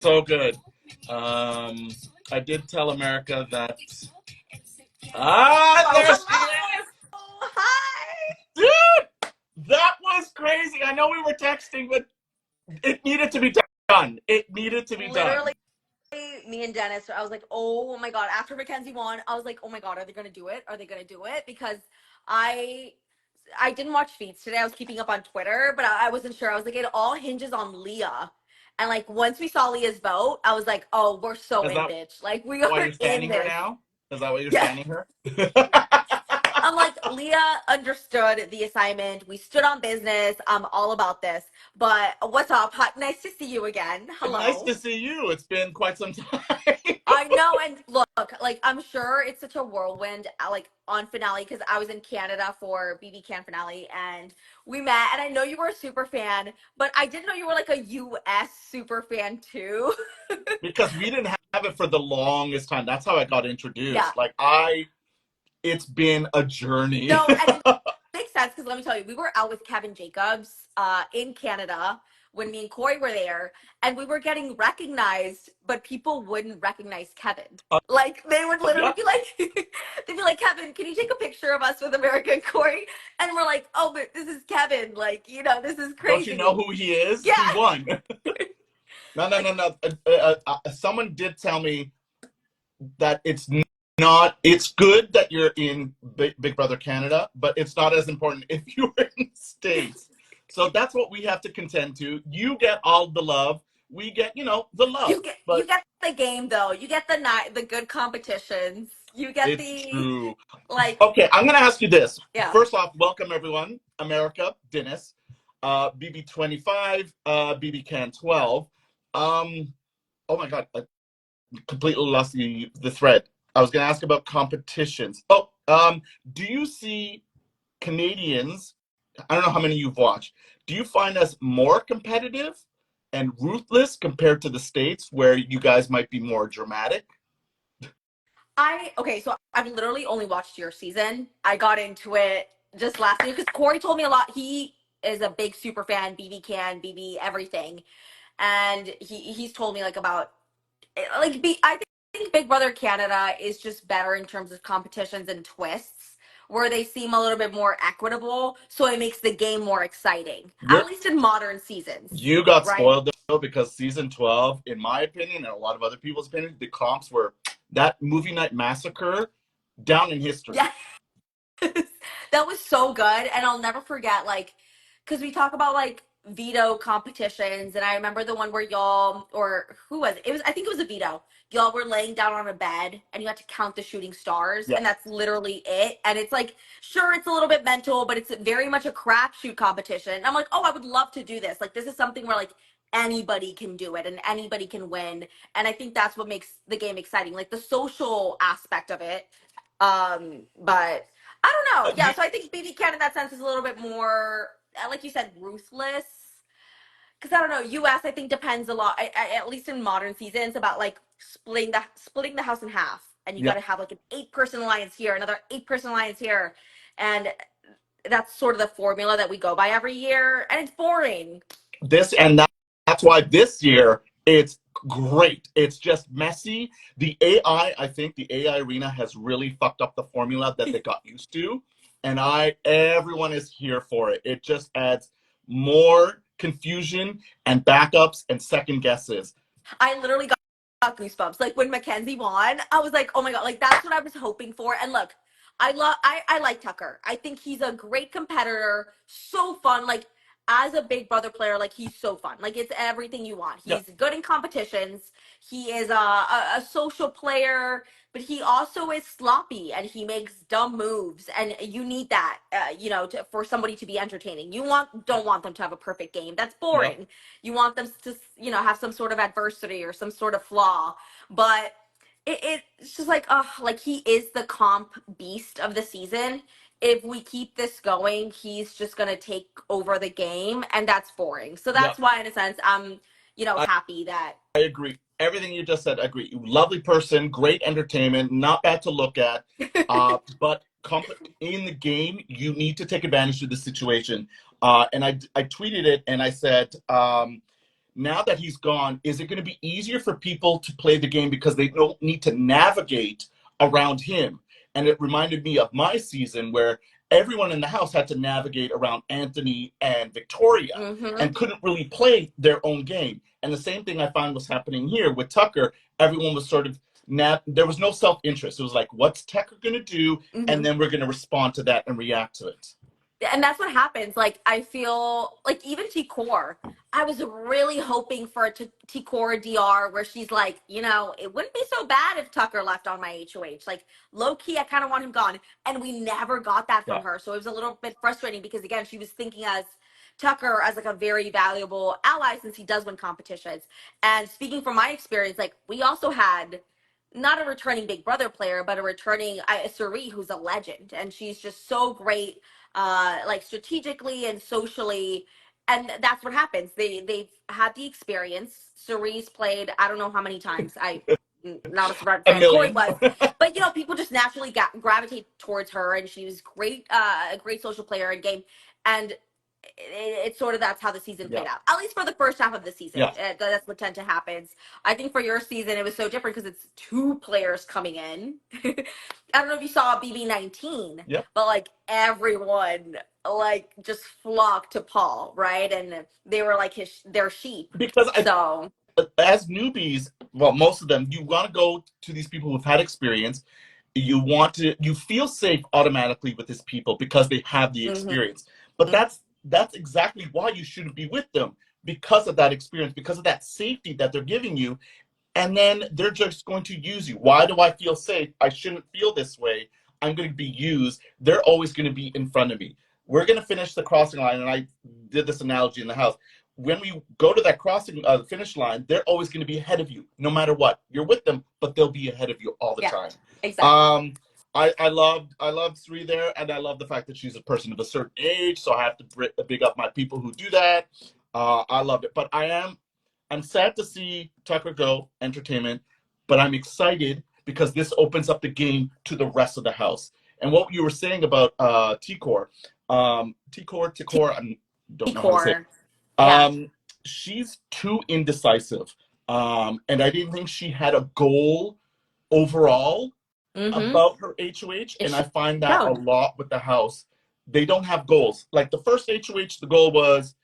So good. I did tell America that. Ah, Oh, there she hello. is, Hi. dude. That was crazy. I know we were texting, but it needed to be done. It needed to be done. Literally, me and Dennis, I was like, oh my God. After Mackenzie won, I was like, oh my God, are they going to do it? Are they going to do it? Because I I didn't watch feeds today. I was keeping up on Twitter, but I wasn't sure. I was like, it all hinges on Leah. And like once we saw Leah's vote, I was like, oh, we're so Is in, that bitch. Like we why are you're in standing her this. now? Is that why you're Yeah. standing her? I'm like, Leah understood the assignment. We stood on business. I'm all about this. But what's up? Hi, nice to see you again. Nice Hello. to see you. It's been quite some time. I know, and look, like I'm sure it's such a whirlwind, like on finale because I was in Canada for BB finale and we met, and I know you were a super fan, but I didn't know you were like a US super fan too. Because we didn't have it for the longest time. That's how I got Yeah, introduced. It's been a journey. no, and it makes sense because let me tell you, we were out with Kevin Jacobs in Canada when me and Corey were there, and we were getting recognized, but people wouldn't recognize Kevin. Like they would literally Yeah. be like, they'd be like, Kevin, can you take a picture of us with America and Corey? And we're like, oh, but this is Kevin. Like, this is Don't you know crazy. who he is? Yeah, He won. No, no, like no, no. Someone did tell me that it's not. It's good that you're in Big Brother Canada, but it's not as important if you were in the States. So that's what we have to contend to. You get all the love. We get, the love. you But get the game though. You get the good competitions. You get it's the true. like, Okay, I'm going to ask you this. yeah. First off, welcome everyone. America, Dinis, BB25, BBCAN12. Oh my God, I completely lost the thread. I was going to ask about competitions. Do you see Canadians? I don't know how many you've watched. Do you find us more competitive and ruthless compared to the States, where you guys might be more dramatic? Okay, so I've literally only watched your season. I got into it just last week because Corey told me a lot. He is a big super fan, BB can, BB everything, and he's told me like about I think Big Brother Canada is just better in terms of competitions and twists, where they seem a little bit more equitable, so it makes the game more exciting. At You're least in modern seasons, You got right? spoiled though, because season 12, in my opinion, and a lot of other people's opinion, the comps were that movie night massacre down in history. Yeah. That was so good, and I'll never forget like because we talk about like veto competitions, and I remember the one where y'all, or who was it? I think it was a veto. Y'all were laying down on a bed and you had to count the shooting stars, Yeah. and that's literally it. And it's like, sure, it's a little bit mental, but it's very much a crapshoot competition. And I'm like, oh, I would love to do this. Like, this is something where like anybody can do it and anybody can win. And I think that's what makes the game exciting, like the social aspect of it. But I don't know. Yeah, You, so I think BB Can in that sense is a little bit more, like you said, ruthless. Because I don't know, US I think depends a lot. At least in modern seasons, about like splitting the house in half, and you got yeah. to have like an 8-person alliance here, another 8-person alliance here, and that's sort of the formula that we go by every year, and it's boring. This and that, that's why this year it's great. It's just messy. The I think the AI arena has really fucked up the formula that they got used to. And everyone is here for it. It just adds more confusion and backups and second guesses. I literally got goosebumps. Like when Mackenzie won, I was like, oh my God, like that's what I was hoping for. And look, I like Tucker. I think he's a great competitor, so fun. Like as a Big Brother player, like he's so fun. Like it's everything you want. Yeah. He's good in competitions. He is a social player, but he also is sloppy and he makes dumb moves. And you need that, for somebody to be entertaining. Don't want them to have a perfect game. That's Yeah. boring. You want them to, have some sort of adversity or some sort of flaw. But it's just like he is the comp beast of the season. If we keep this going, he's just gonna take over the game, and that's boring. So Yeah. that's why, in a sense, I'm, I, happy that. I agree. Everything you just said, I agree. Lovely person, great entertainment, not bad to look at. But in the game, you need to take advantage of the situation. And I tweeted it and I said, now that he's gone, is it going to be easier for people to play the game because they don't need to navigate around him? And it reminded me of my season where everyone in the house had to navigate around Anthony and Victoria and couldn't really play their own game. And the same thing I found was happening here with Tucker. Everyone was sort of there was no self-interest. It was like, what's Tucker going to do? And then we're going to respond to that and react to it. And that's what happens. Like, I feel like even T-Core, I was really hoping for a T-Core DR where she's like, you know, it wouldn't be so bad if Tucker left on my HOH. Like, low-key, I kind of want him gone. And we never got that from her. So it was a little bit frustrating because, again, she was thinking as Tucker as like a very valuable ally since he does win competitions. And speaking from my experience, like, we also had not a returning Big Brother player, but a returning Suri, who's a legend. And she's just so great like strategically and socially, and that's what happens. They've had the experience. Cerise played I don't know how many times. I not a survivor fan. Corey was, but you know, people just naturally gravitate towards her, and she was great, a great social player in game, and it's sort of that's how the season played out. At least for the first half of the season, that's what tend to happen. I think for your season it was so different because it's two players coming in. I don't know if you saw BB19, but like everyone like just flocked to Paul, right? And they were like their sheep. Because as newbies, well, most of them, you want to go to these people who've had experience. You feel safe automatically with these people because they have the experience. But that's exactly why you shouldn't be with them, because of that experience, because of that safety that they're giving you. And then they're just going to use you. Why do I feel safe? I shouldn't feel this way. I'm going to be used. They're always going to be in front of me. We're going to finish the crossing line, and I did this analogy in the house. When we go to that crossing finish line, they're always going to be ahead of you, no matter what. You're with them, but they'll be ahead of you all the time. Exactly. I loved Sri there, and I love the fact that she's a person of a certain age. So I have to big up my people who do that. I loved it, but I'm sad to see Tucker go, entertainment, but I'm excited because this opens up the game to the rest of the house. And what you were saying about T-Core, I don't know how to say it. She's too indecisive. And I didn't think she had a goal overall about her HOH. And I find that a lot with the house. They don't have goals. Like the first HOH, the goal was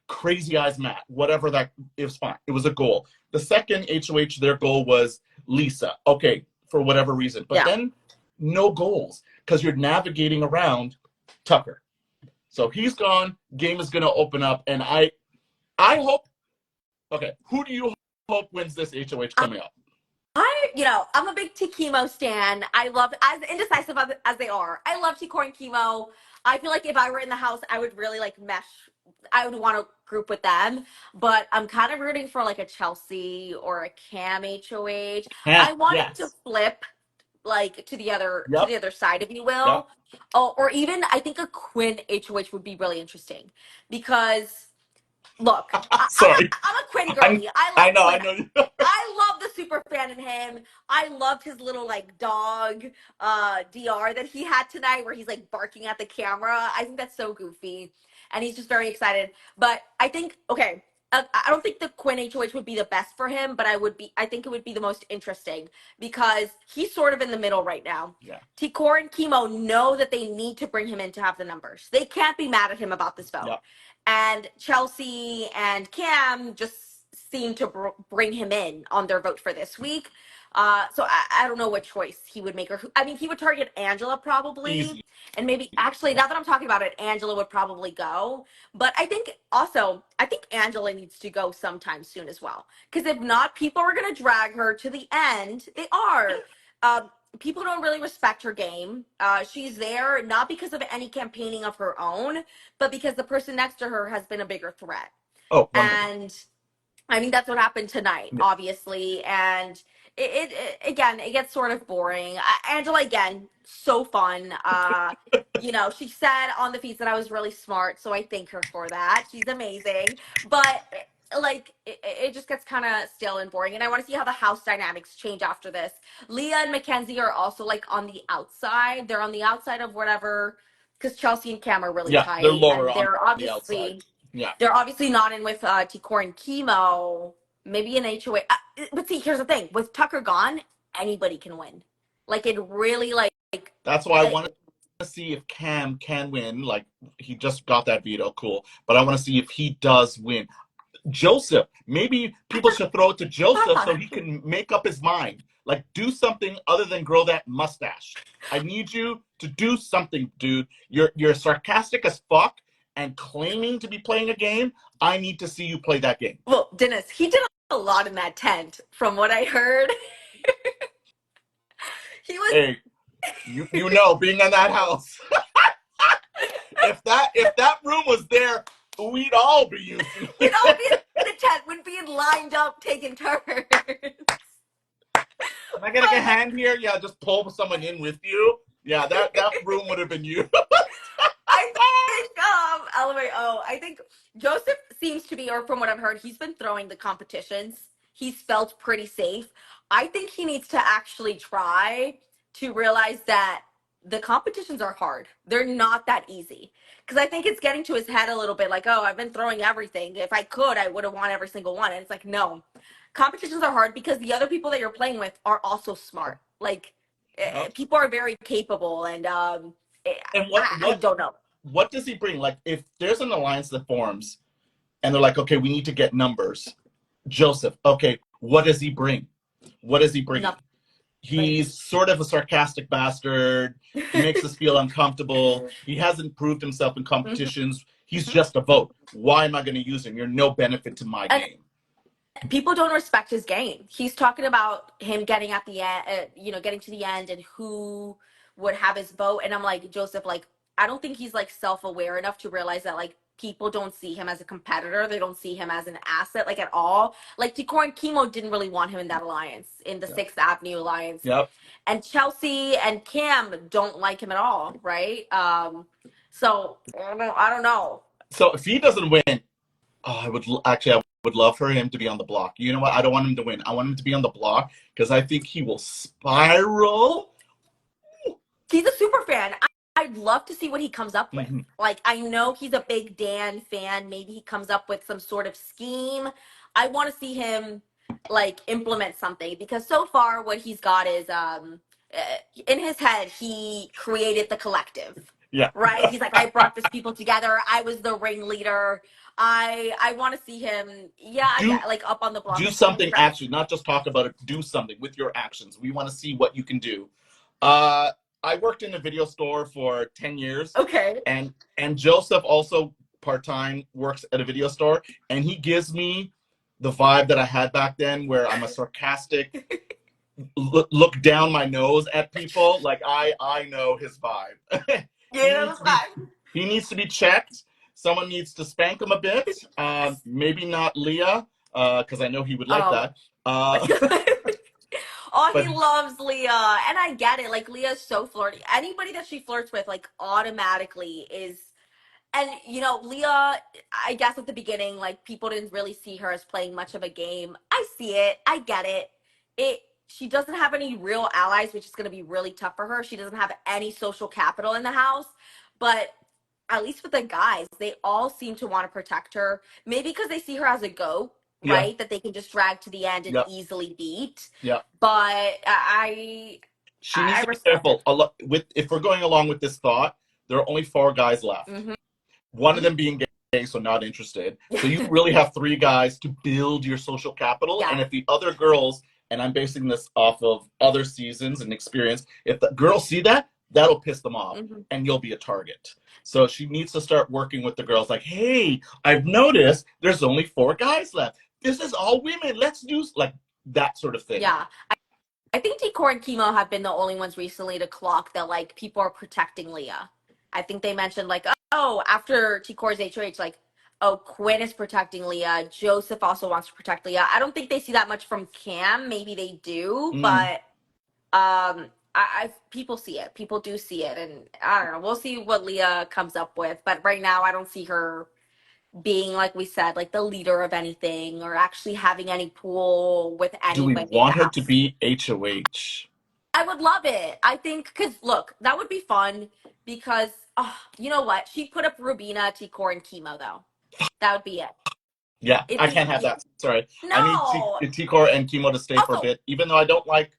Crazy Eyes Matt, whatever that, it was fine. It was a goal. The second HOH, their goal was Lisa. Okay, for whatever reason. But then no goals because you're navigating around Tucker. So he's gone. Game is going to open up. And I hope, okay, who do you hope wins this HOH coming up? I'm a big T-Chemo stan. I love, as indecisive as they are, I love T-Core and Chemo. I feel like if I were in the house, I would really like mesh. I would want to group with them, but I'm kind of rooting for like a Chelsea or a Cam HOH. I want it to flip like to the other side, if you will. Oh, or even I think a Quinn HOH would be really interesting because look, I'm a Quinn girlie. I know. I love the super fan in him. I loved his little like dog DR that he had tonight where he's like barking at the camera. I think that's so goofy. And he's just very excited. But I think, okay, I don't think the Quinn HOH would be the best for him, but I think it would be the most interesting because he's sort of in the middle right now. T-Core and Chemo know that they need to bring him in to have the numbers. They can't be mad at him about this vote. And Chelsea and Cam just seem to bring him in on their vote for this week. So I don't know what choice he would make. I mean, he would target Angela probably. Easy. And maybe, actually, now that I'm talking about it, Angela would probably go. But I think Angela needs to go sometime soon as well. Because if not, people are going to drag her to the end. They are. People don't really respect her game. She's there not because of any campaigning of her own, but because the person next to her has been a bigger threat. And I mean, that's what happened tonight, obviously. And it gets sort of boring. Angela, again, so fun. She said on the feeds that I was really smart, so I thank her for that. She's amazing. But like it just gets kind of stale and boring, and I want to see how the house dynamics change after this. Leah and Mackenzie are also like on the outside. They're on the outside of whatever, because Chelsea and Cam are really tight. They're lower and they're on obviously the outside. Yeah. They're obviously not in with T-Core and Chemo. Maybe an HOA. But see, here's the thing: with Tucker gone, anybody can win. Like it really like. That's why I want to see if Cam can win. Like he just got that veto, cool. But I want to see if he does win. Joseph, maybe people should throw it to Joseph so he can make up his mind. Like do something other than grow that mustache. I need you to do something, dude. You're sarcastic as fuck and claiming to be playing a game. I need to see you play that game. Well, Dinis, he did a lot in that tent, from what I heard. He was. Hey, you know, being in that house. if that room was there, we'd all be using it. We'd all be in the tent. We'd be lined up taking turns. Am I getting a hand here? Yeah, just pull someone in with you. Yeah, that room would have been you. I think LMAO. I think Joseph seems to be, or from what I've heard, he's been throwing the competitions. He's felt pretty safe. I think he needs to actually try to realize that the competitions are hard. They're not that easy. Because I think it's getting to his head a little bit like, oh, I've been throwing everything. If I could, I would have won every single one. And it's like, no. Competitions are hard because the other people that you're playing with are also smart. Like, people are very capable. And And I don't know. What does he bring? Like, if there's an alliance that forms and they're like, okay, we need to get numbers. Joseph, okay, what does he bring? What does he bring? Nothing. He's sort of a sarcastic bastard. He makes us feel uncomfortable. He hasn't proved himself in competitions. He's just a vote. Why am I going to use him? You're no benefit to my game. People don't respect his game. He's talking about him getting at the end, getting to the end and who would have his vote. And I'm like, Joseph, like, I don't think he's like self-aware enough to realize that like people don't see him as a competitor. They don't see him as an asset, like at all. Like T-Core and Chemo didn't really want him in that alliance, in the Sixth Avenue alliance. Yep. And Chelsea and Cam don't like him at all, right? So I don't know. So if he doesn't win, I would love for him to be on the block. You know what? I don't want him to win. I want him to be on the block because I think he will spiral. He's a super fan. I'd love to see what he comes up with. Like, I know he's a big Dan fan. Maybe he comes up with some sort of scheme. I want to see him like implement something because so far what he's got is in his head he created the collective. Yeah. Right? He's like, I brought this people together. I was the ringleader. I want to see him, like up on the block. Do something actually, not just talk about it. Do something with your actions. We want to see what you can do. I worked in a video store for 10 years. Okay. And Joseph also part-time works at a video store. And he gives me the vibe that I had back then where I'm a sarcastic, look down my nose at people. Like I know his vibe. He needs to be checked. Someone needs to spank him a bit. Maybe not Leah, because I know he would like that. He loves Leah. And I get it. Like, Leah's so flirty. Anybody that she flirts with, like, automatically is. And, Leah, I guess at the beginning, like, people didn't really see her as playing much of a game. I see it. I get it. She doesn't have any real allies, which is going to be really tough for her. She doesn't have any social capital in the house. But at least with the guys, they all seem to want to protect her. Maybe because they see her as a goat, right? That they can just drag to the end and easily beat. Yeah. But she needs to be careful. If we're going along with this thought, there are only 4 guys left. One of them being gay, so not interested. So you really have 3 guys to build your social capital. Yeah. And if the other girls, and I'm basing this off of other seasons and experience, if the girls see that, that'll piss them off and you'll be a target. So she needs to start working with the girls like, hey, I've noticed there's only 4 guys left. This is all women. Let's do like that sort of thing. Yeah. I think T-Core and Chemo have been the only ones recently to clock that like people are protecting Leah. I think they mentioned like, oh, after T-Core's HOH, like, oh, Quinn is protecting Leah. Joseph also wants to protect Leah. I don't think they see that much from Cam. Maybe they do, but people see it. People do see it, and I don't know. We'll see what Leah comes up with. But right now, I don't see her being, like we said, like the leader of anything or actually having any pull with anybody. Do we want her to be HOH? I would love it. I think, because look, that would be fun because, you know what? She put up Rubina, T-Core, and Chemo, though. That would be it. Yeah, It'd I be can't have that. Sorry. I need no. T-Core and Chemo to stay for a Also, bit, even though I don't like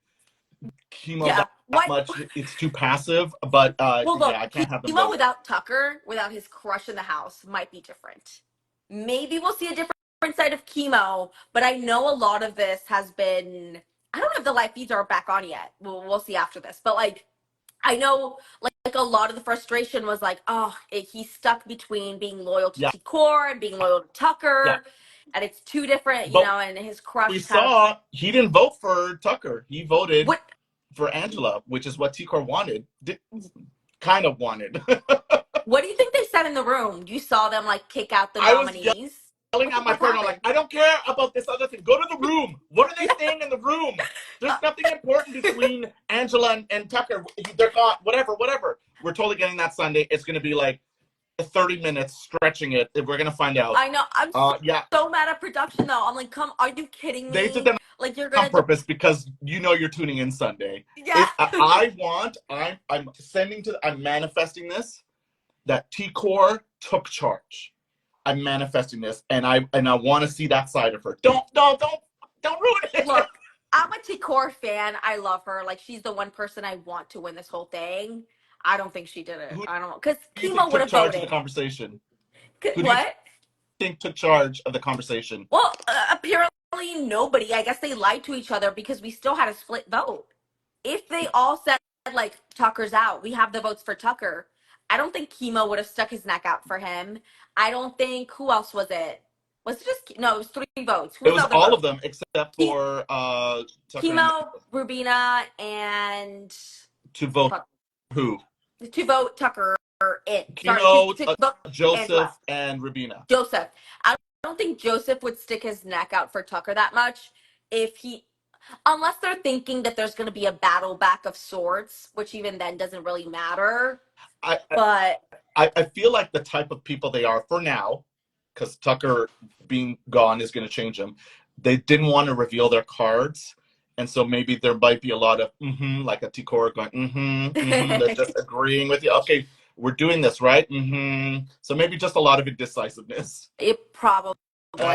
Chemo yeah. that What? much. It's too passive, but Well, yeah, look, I can't have them Chemo both. without Tucker, without his crush in the house, might be different. Maybe we'll see a different side of Chemo, but I know a lot of this has been. I don't know if the live feeds are back on yet. We'll see after this, but like I know like a lot of the frustration was like, oh, he's stuck between being loyal to Yeah, T-Core and being loyal to yeah. Tucker, and it's two different, But and his we crush kind of saw he didn't vote for Tucker. He voted what for Angela, which is what T-Core wanted. Kind of wanted. what do you think they said in the room? You saw them like kick out the I was nominees. yelling at my What partner. I'm like, happened? I don't care about this other thing. Go to the room. What are they Yeah. saying in the room? There's Uh, nothing important between Angela and Tucker. They're gone. Whatever. We're totally getting that Sunday. It's going to be like 30 minutes stretching it. We're going to find out. I know. I'm Yeah, so mad at production though. I'm like, come, are you kidding they did me? that Like you're on gonna, purpose because you're tuning in Sunday. yeah. I'm manifesting this that T-Core took charge. I'm manifesting this, and I want to see that side of her. Don't ruin it. Look, I'm a T-Core fan. I love her. Like she's the one person I want to win this whole thing. I don't think she did it. Who I don't because do you think Chemo would took have charge of the voted. conversation? Who do you What? think took charge of the conversation? Well, apparently nobody. I guess they lied to each other because we still had a split vote. If they all said like Tucker's out, we have the votes for Tucker. I don't think Chemo would have stuck his neck out for him. I don't think who else was it? Was it just no? It was three votes. Who It was the was other all of vote? them except for Tucker and Chemo, Rubina, and to vote fuck, who? to vote Tucker in. Sorry, Chemo, to vote Angela. Joseph, and Rubina. Joseph. I don't think Joseph would stick his neck out for Tucker that much if he unless they're thinking that there's going to be a battle back of sorts, which even then doesn't really matter. I, But I feel like the type of people they are for now, because Tucker being gone is going to change them. They didn't want to reveal their cards, and so maybe there might be a lot of like a T-Core going they're just agreeing with you. Okay, we're doing this right. So maybe just a lot of indecisiveness. it probably Uh,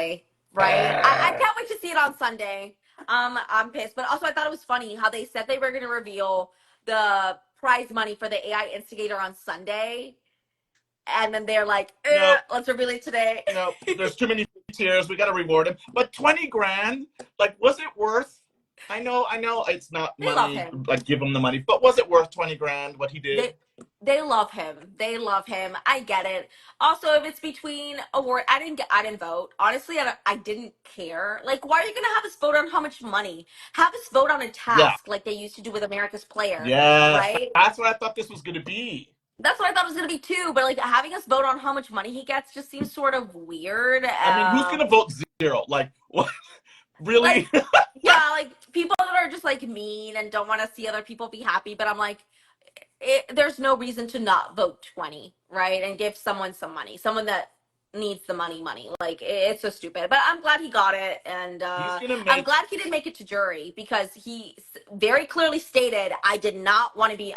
right. I can't wait to see it on Sunday. I'm pissed, but also I thought it was funny how they said they were going to reveal the prize money for the AI instigator on Sunday, and then they're like, no, let's reveal it today. no, there's too many tiers. We got to reward him. But 20 grand, like, was it worth? I know it's not They love money, him. like give him the money, but was it worth 20 grand what he did? They love him. They love him. I get it. Also, if it's between award, I didn't vote. Honestly, I didn't care. Like, why are you gonna have us vote on how much money? Have us vote on a Yeah, task like they used to do with America's Player, yes, right? that's what I thought this was gonna be. That's what I thought it was gonna be too. But like having us vote on how much money he gets just seems sort of weird. I mean, who's gonna vote zero? Like, what? Really? Like yeah, like people that are just like mean and don't want to see other people be happy. But I'm like, there's no reason to not vote 20, right? And give someone some money, someone that needs the money. Like it's so stupid. But I'm glad he got it, and He's gonna I'm make glad he didn't make it to jury because he very clearly stated, I do not want to be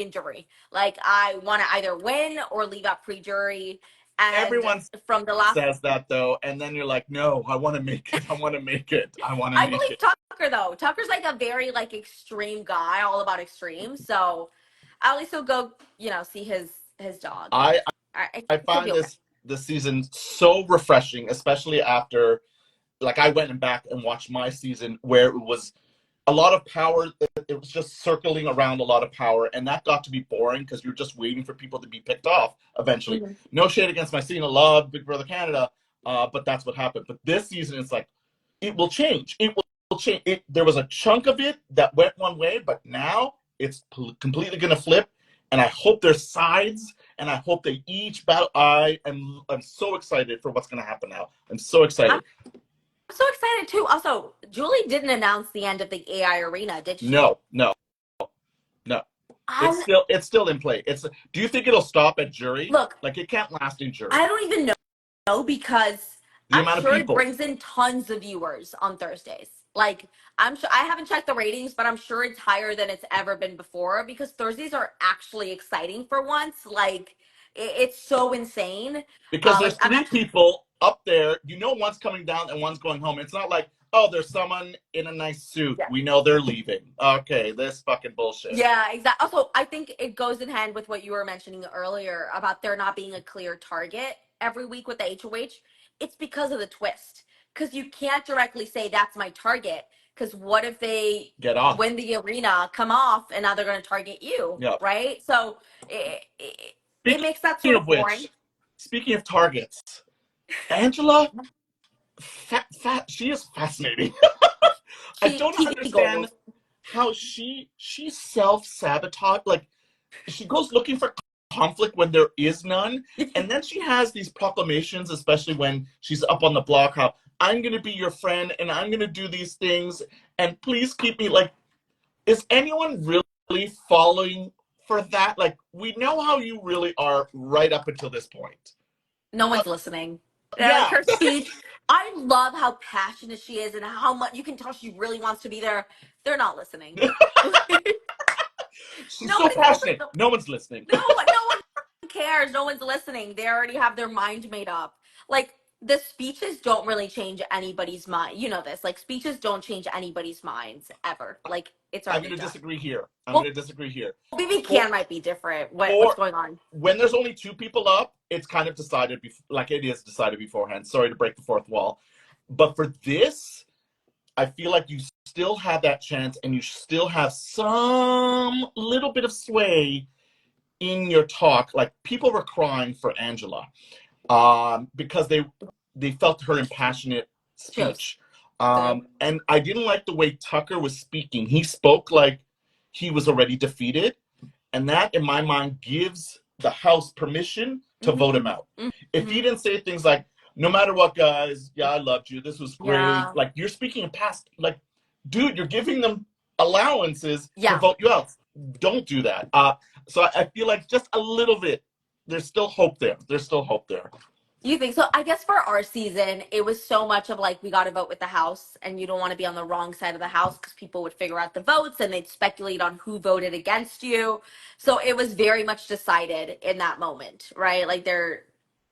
in jury. Like I want to either win or leave out pre-jury. And everyone from the last says that though, and then you're like, no, I want to make it. I want to make it. I want to I make believe it. Tucker though. Tucker's like a very like extreme guy, all about extreme. So at least he'll go, see his dog. I I I think he'll find be okay. this season so refreshing, especially after like I went back and watched my season where it was a lot of power. It was just circling around a lot of power, and that got to be boring because you're just waiting for people to be picked off eventually. Mhm. No shade against my scene. I love Big Brother Canada, but that's what happened. But this season, it's like it will change. It will change. There was a chunk of it that went one way, but now it's completely going to flip. And I hope there's sides, and I hope they each battle. I'm so excited for what's going to happen now. I'm so I'm excited. so excited too. Also, Julie didn't announce the end of the AI arena, did she? No, no, no. I'm It's still in play. Do you think it'll stop at jury? look, Like it can't last in I jury. don't even know because The I'm amount of sure it people. brings in tons of viewers on Thursdays. Like I'm sure I haven't checked the ratings, but I'm sure it's higher than it's ever been before because Thursdays are actually exciting for once. Like It's so insane. Because Like there's I'm three actually, people up there. You know, one's coming down and one's going home. It's not like, oh, there's someone in a nice suit. yeah. We know they're leaving. Okay, this fucking bullshit. Yeah, exactly. Also, I think it goes in hand with what you were mentioning earlier about there not being a clear target every week with the HOH. It's because of the twist. Because you can't directly say that's my target. Because what if they Get off. win the arena, come off, and now they're going to target you, Yep. right? So it Speaking makes that sort of of boring. which, speaking of targets, Angela, she is fascinating. I She don't TV understand gold. how she self-sabotage. Like, she goes looking for conflict when there is none, and then she has these proclamations, especially when she's up on the block, how I'm going to be your friend and I'm going to do these things and please keep me. Like, is anyone really falling for that? Like, we know how you really are right up until this point. No one's But listening. Like yeah. her speech, I love how passionate she is and how much you can tell she really wants to be there. They're not listening. She's so Nobody's listening. passionate, no one's listening. No one cares. No one's listening. They already have their mind made up. Like the speeches don't really change anybody's mind. You know this. Like speeches don't change anybody's minds ever. Like it's I'm going already to done. disagree here. I'm Well, going to disagree here. BB For can might be different. What's for going on? when there's only two people up, it's kind of decided, like it is decided beforehand. Sorry to break the fourth wall, but for this, I feel like you still have that chance, and you still have some little bit of sway in your talk. Like, people were crying for Angela, because they felt her impassionate Shows. speech. And I didn't like the way Tucker was speaking. He spoke like he was already defeated, and that, in my mind, gives the House permission to vote him out. If he Mm-hmm. didn't say things like, no matter what, guys, yeah, I loved you, this was great. Yeah. Like, you're speaking in past, like, dude, you're giving them allowances to Yeah. vote you out. Don't do that. So I feel like just a little bit, there's still hope there. There's still hope there. You think so? I guess for our season, it was so much of like we got to vote with the House, and you don't want to be on the wrong side of the House because people would figure out the votes and they'd speculate on who voted against you. So it was very much decided in that moment, right? Like there,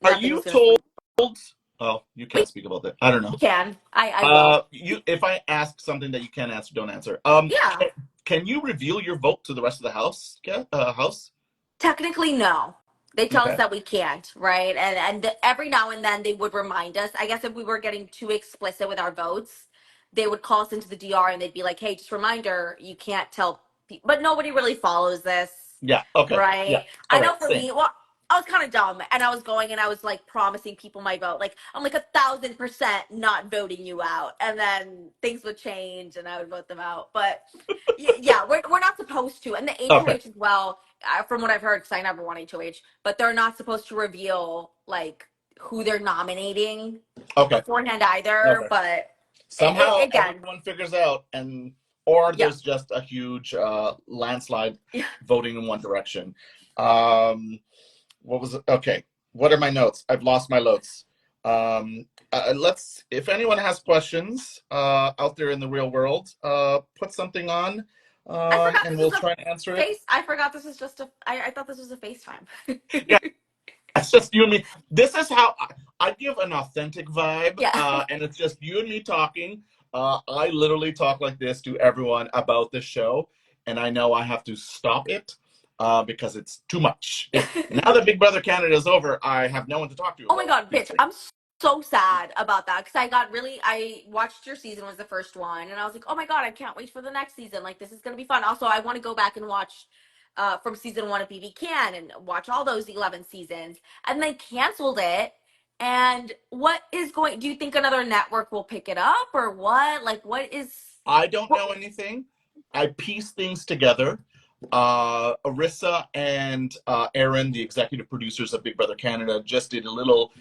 Are nothing you was going to told? swing. Oh, you Wait, can't speak about that. I don't know. you can. I will. If I ask something that you can't answer, don't answer. Yeah. Can you reveal your vote to the rest of the House? House? Technically, no. They tell us Okay. that we can't, right? And every now and then they would remind us. I guess if we were getting too explicit with our votes, they would call us into the DR and they'd be like, "Hey, just a reminder, you can't tell." But nobody really follows this, Yeah. Okay. Yeah. right? I All know right. for Same. me, well, I was kind of dumb, and I was going and I was like promising people my vote. Like I'm like 1,000% not voting you out, and then things would change and I would vote them out. But yeah, we're not supposed to, and the Okay. HOH as well. From what I've heard, because I never won HOH, but they're not supposed to reveal like who they're nominating Okay. beforehand either. Okay. But Somehow again, everyone figures out, or yeah, there's just a huge landslide yeah. voting in one direction. Um, what was it? Okay. What are my notes? I've lost my notes. If anyone has questions out there in the real world, put something on, I forgot and this we'll was a try and answer it. face. I forgot this was just a. I thought this was a FaceTime. Yeah, it's just you and me. This is how I give an authentic vibe, Yeah. and it's just you and me talking. I literally talk like this to everyone about this show, and I know I have to stop it because it's too much. Now that Big Brother Canada is over, I have no one to talk to Oh my about god, these bitch! things. I'm so sad about that because I got really. I watched your season was the first one, and I was like, oh my god, I can't wait for the next season. Like this is gonna be fun. Also, I want to go back and watch from season one of BB and watch all those 11 seasons, and they canceled it. And what is going? Do you think another network will pick it up or what? Like, what is? I don't What, know anything. I piece things together. Arissa and Aaron, the executive producers of Big Brother Canada, just did a little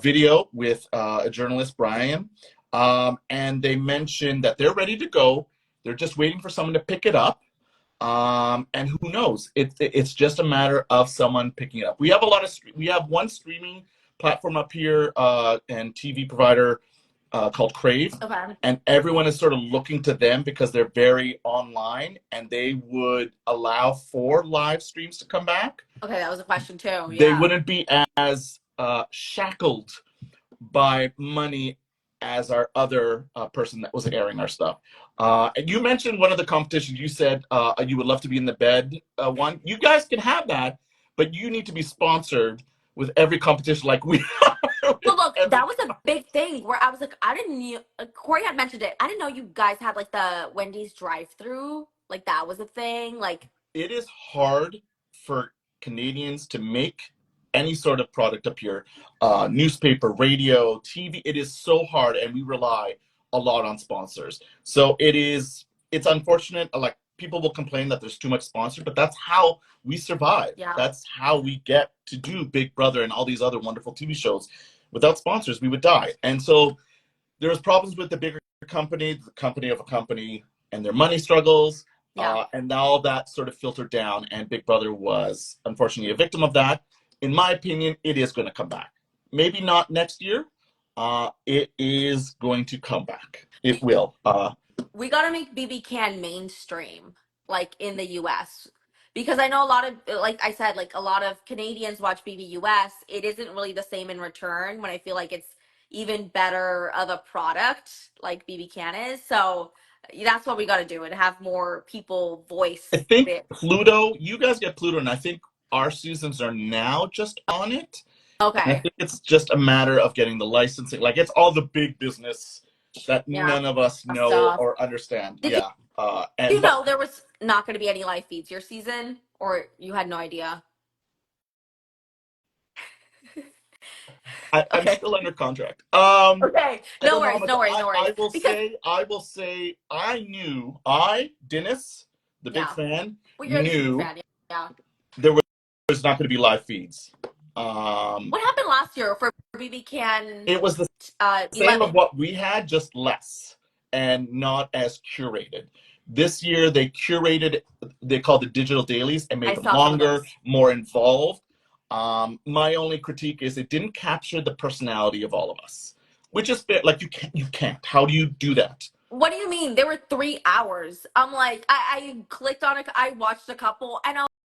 video with a journalist, Brian, and they mentioned that they're ready to go. They're just waiting for someone to pick it up. And who knows? It's just a matter of someone picking it up. We have one streaming platform up here and TV provider called Crave, Okay. and everyone is sort of looking to them because they're very online, and they would allow for live streams to come back. Okay, that was a question too. They Yeah. wouldn't be as shackled by money as our other person that was airing our stuff. And you mentioned one of the competitions. You said you would love to be in the bed one. You guys can have that, but you need to be sponsored with every competition like we are. Well, look, Every that was a big thing where I was like, I didn't know. Corey had mentioned it. I didn't know you guys had like the Wendy's drive-through. Like that was a thing. Like, it is hard for Canadians to make any sort of product appear. Newspaper, radio, TV, it is so hard, and we rely a lot on sponsors. So it's unfortunate. Like, people will complain that there's too much sponsor, but that's how we survive. yeah, That's how we get to do Big Brother and all these other wonderful TV shows. Without sponsors, we would die. And so there was problems with the bigger company, the company of a company, and their money struggles. yeah. And all that sort of filtered down, and Big Brother was unfortunately a victim of that. In my opinion, it is going to come back. Maybe not next year. It is going to come back. It will. We got to make BB mainstream, like in the US. Because I know a lot of, like I said, like a lot of Canadians watch BBUS. It isn't really the same in return when I feel like it's even better of a product like BB is. So that's what we got to do and have more people I voice think it. Pluto, you guys get Pluto, and I think our seasons are now just on it. And I Okay. think it's just a matter of getting the licensing. Like, it's all the big business that Yeah. none of us know Stuff. or understand. Did Yeah. you And but know there was not going to be any live feeds your season, or you had no idea? I'm Okay. still under contract. Okay. I No don't know how worries. much. No worries. No worries. I will Because say, Dinis, the big yeah, fan, well, you're the super knew fan. Yeah. there was not going to be live feeds. Um, What happened last year for BB Can it was the same of 11? what we had, just less and not as curated. This year they curated, they called the digital dailies, and I made them saw some of longer, those. more involved. My only critique is it didn't capture the personality of all of us, which is fair. Like, you can't. How do you do that? What do you mean? There were 3 hours. I'm like, I clicked on it. I watched a couple, and I